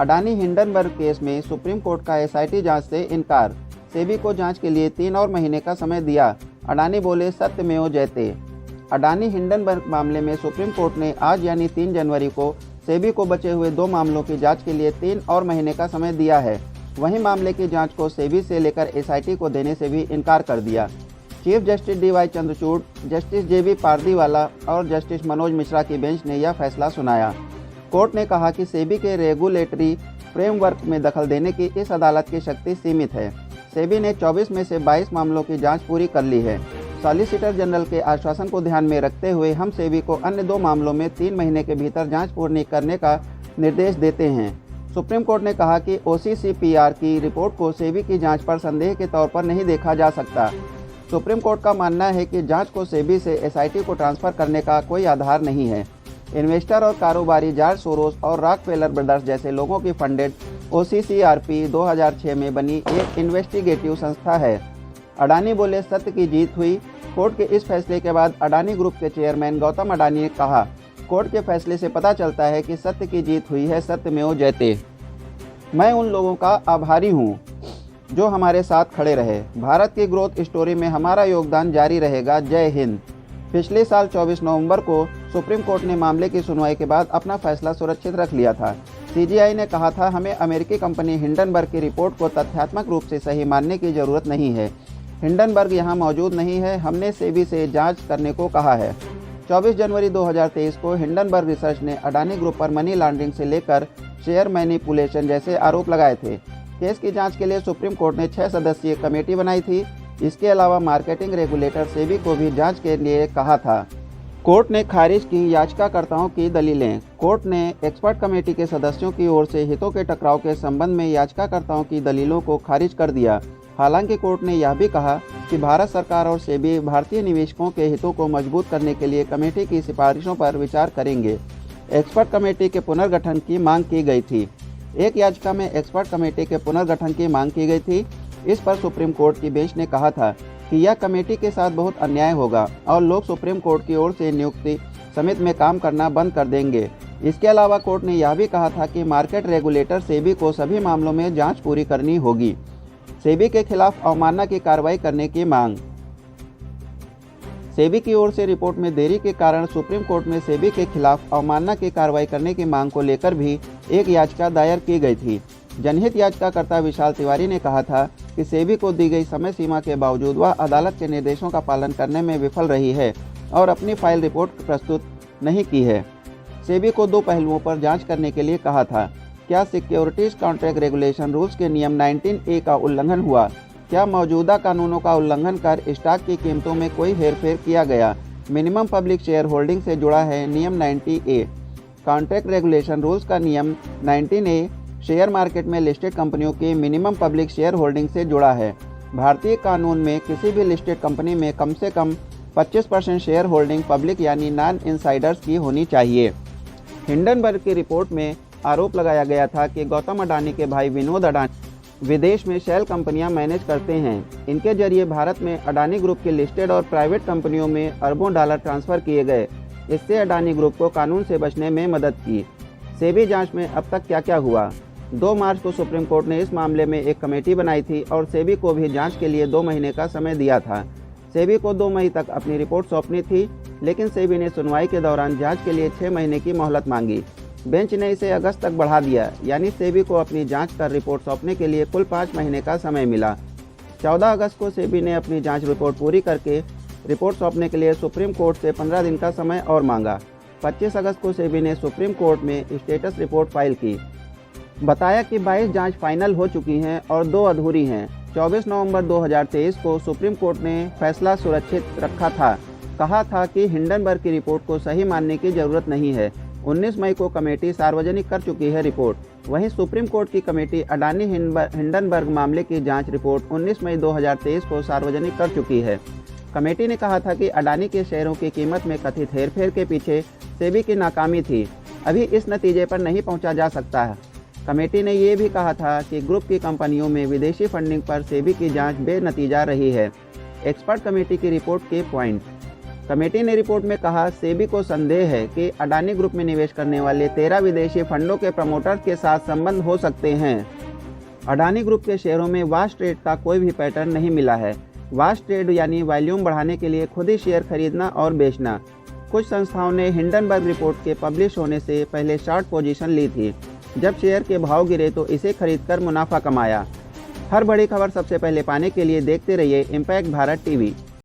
Adani Hindenburg case में supreme court का SIT जांच से इनकार। सेबी को जांच के लिए 3 और महीने का समय दिया। अडानी बोले सत्यमेव जयते। अडानी हिंडनबर्ग मामले में सुप्रीम कोर्ट ने आज यानी 3 जनवरी को सेबी को बचे हुए 2 मामलों की जांच के लिए 3 और महीने का समय दिया है। वहीं मामले की जांच को सेबी से लेकर एसआईटी को देने से भी इनकार कर दिया। Chief justice D Y Chandrachud, justice J B Pardiwala और जस्टिस मनोज मिश्रा की बेंच ने यह फैसला सुनाया। कोर्ट ने कहा कि सेबी के रेगुलेटरी फ्रेमवर्क में दखल देने की इस अदालत की शक्ति सीमित है। सेबी ने 24 में से 22 मामलों की जांच पूरी कर ली है। सॉलिसिटर जनरल के आश्वासन को ध्यान में रखते हुए हम सेबी को अन्य 2 मामलों में 3 महीने के भीतर जांच पूरी करने का निर्देश देते हैं। सुप्रीम कोर्ट ने कहा कि ओसीसीपीआर की रिपोर्ट को सेबी की जांच पर संदेह के तौर पर नहीं देखा जा सकता। सुप्रीम कोर्ट का मानना है कि जांच को सेबी से एसआईटी को ट्रांसफर करने का कोई आधार नहीं है। इन्वेस्टर और कारोबारी जॉर्ज सोरोस और रॉकफेलर ब्रदर्स जैसे लोगों की फंडेड ओसीसीआरपी 2006 में बनी एक इन्वेस्टिगेटिव संस्था है। अडानी बोले सत्य की जीत हुई। कोर्ट के इस फैसले के बाद अडानी ग्रुप के चेयरमैन गौतम अडानी ने कहा, कोर्ट के फैसले से पता चलता है कि सत्य की जीत हुई है, सत्यमेव जयते। मैं उन लोगों का आभारी हूँ जो हमारे साथ खड़े रहे। भारत की ग्रोथ स्टोरी में हमारा योगदान जारी रहेगा। जय हिंद। पिछले साल 24 नवंबर को सुप्रीम कोर्ट ने मामले की सुनवाई के बाद अपना फैसला सुरक्षित रख लिया था। सीजीआई ने कहा था, हमें अमेरिकी कंपनी हिंडनबर्ग की रिपोर्ट को तथ्यात्मक रूप से सही मानने की जरूरत नहीं है। हिंडनबर्ग यहाँ मौजूद नहीं है। हमने सेबी से जांच करने को कहा है। 24 जनवरी 2023 को हिंडनबर्ग रिसर्च ने अडानी ग्रुप पर मनी लॉन्ड्रिंग से लेकर शेयर मैनिपुलेशन जैसे आरोप लगाए थे। केस की जांच के लिए सुप्रीम कोर्ट ने 6 सदस्यीय कमेटी बनाई थी। इसके अलावा मार्केटिंग रेगुलेटर सेबी को भी जांच के लिए कहा था। कोर्ट ने खारिज की याचिकाकर्ताओं की दलीलें। कोर्ट ने एक्सपर्ट कमेटी के सदस्यों की ओर से हितों के टकराव के संबंध में याचिकाकर्ताओं की दलीलों को खारिज कर दिया। हालांकि कोर्ट ने यह भी कहा कि भारत सरकार और सेबी भारतीय निवेशकों के हितों को मजबूत करने के लिए कमेटी की सिफारिशों पर विचार करेंगे। एक्सपर्ट कमेटी के पुनर्गठन की मांग की गई थी। एक याचिका में एक्सपर्ट कमेटी के पुनर्गठन की मांग की गई थी। इस पर सुप्रीम कोर्ट की बेंच ने कहा था कि यह कमेटी के साथ बहुत अन्याय होगा और लोग सुप्रीम कोर्ट की ओर से नियुक्ति समिति में काम करना बंद कर देंगे। इसके अलावा कोर्ट ने यह भी कहा था कि मार्केट रेगुलेटर सेबी को सभी मामलों में जांच पूरी करनी होगी। सेबी के खिलाफ अवमानना की कार्रवाई करने की मांग। सेबी की ओर से रिपोर्ट में देरी के कारण सुप्रीम कोर्ट में सेबी के खिलाफ अवमानना की कार्रवाई करने की मांग को लेकर भी एक याचिका दायर की गई थी। जनहित याचिकाकर्ता विशाल तिवारी ने कहा था कि सेबी को दी गई समय सीमा के बावजूद वह अदालत के निर्देशों का पालन करने में विफल रही है और अपनी फाइल रिपोर्ट प्रस्तुत नहीं की है। सेबी को 2 पहलुओं पर जांच करने के लिए कहा था। क्या सिक्योरिटीज कॉन्ट्रैक्ट रेगुलेशन रूल्स के नियम 19A का उल्लंघन हुआ? क्या मौजूदा कानूनों का उल्लंघन कर स्टॉक की कीमतों में कोई हेरफेर किया गया? मिनिमम पब्लिक शेयर होल्डिंग से जुड़ा है नियम 90A। कॉन्ट्रैक्ट रेगुलेशन रूल्स का नियम 19A शेयर मार्केट में लिस्टेड कंपनियों की मिनिमम पब्लिक शेयर होल्डिंग से जुड़ा है। भारतीय कानून में किसी भी लिस्टेड कंपनी में कम से कम 25% शेयर होल्डिंग पब्लिक यानी नॉन इनसाइडर्स की होनी चाहिए। हिंडनबर्ग की रिपोर्ट में आरोप लगाया गया था कि गौतम अडानी के भाई विनोद अडानी विदेश में शेल कंपनियां मैनेज करते हैं। इनके जरिए भारत में अडानी ग्रुप के लिस्टेड और प्राइवेट कंपनियों में अरबों डॉलर ट्रांसफर किए गए। इससे अडानी ग्रुप को कानून से बचने में मदद की। सेबी जांच में अब तक क्या क्या हुआ? 2 मार्च को सुप्रीम कोर्ट ने इस मामले में एक कमेटी बनाई थी और सेबी को भी जांच के लिए 2 महीने का समय दिया था। सेबी को 2 मई तक अपनी रिपोर्ट सौंपनी थी, लेकिन सेबी ने सुनवाई के दौरान जांच के लिए 6 महीने की मोहलत मांगी। बेंच ने इसे अगस्त तक बढ़ा दिया, यानी सेबी को अपनी जांच कर रिपोर्ट सौंपने के लिए कुल 5 महीने का समय मिला। 14 अगस्त को सेबी ने अपनी जांच रिपोर्ट पूरी करके रिपोर्ट सौंपने के लिए सुप्रीम कोर्ट से 15 दिन का समय और मांगा। 25 अगस्त को सेबी ने सुप्रीम कोर्ट में स्टेटस रिपोर्ट फाइल की। बताया कि 22 जांच फाइनल हो चुकी हैं और 2 अधूरी हैं। 24 नवंबर 2023 को सुप्रीम कोर्ट ने फैसला सुरक्षित रखा था। कहा था कि हिंडनबर्ग की रिपोर्ट को सही मानने की जरूरत नहीं है। 19 मई को कमेटी सार्वजनिक कर चुकी है रिपोर्ट। वहीं सुप्रीम कोर्ट की कमेटी अडानी हिंडनबर्ग मामले की जांच रिपोर्ट 19 मई 2023 को सार्वजनिक कर चुकी है। कमेटी ने कहा था कि अडानी के शेयरों की कीमत में कथित हेरफेर के पीछे सेबी की नाकामी थी। अभी इस नतीजे पर नहीं पहुंचा जा सकता है। कमेटी ने ये भी कहा था कि ग्रुप की कंपनियों में विदेशी फंडिंग पर सेबी की जांच बेनतीजा रही है। एक्सपर्ट कमेटी की रिपोर्ट के पॉइंट। कमेटी ने रिपोर्ट में कहा, सेबी को संदेह है कि अडानी ग्रुप में निवेश करने वाले 13 विदेशी फंडों के प्रमोटर्स के साथ संबंध हो सकते हैं। अडानी ग्रुप के शेयरों में वॉश ट्रेड का कोई भी पैटर्न नहीं मिला है। वॉश ट्रेड यानी वॉल्यूम बढ़ाने के लिए खुद ही शेयर खरीदना और बेचना। कुछ संस्थाओं ने हिंडनबर्ग रिपोर्ट के पब्लिश होने से पहले शॉर्ट पोजीशन ली थी। जब शेयर के भाव गिरे तो इसे खरीदकर मुनाफा कमाया। हर बड़ी खबर सबसे पहले पाने के लिए देखते रहिए इम्पैक्ट भारत टीवी।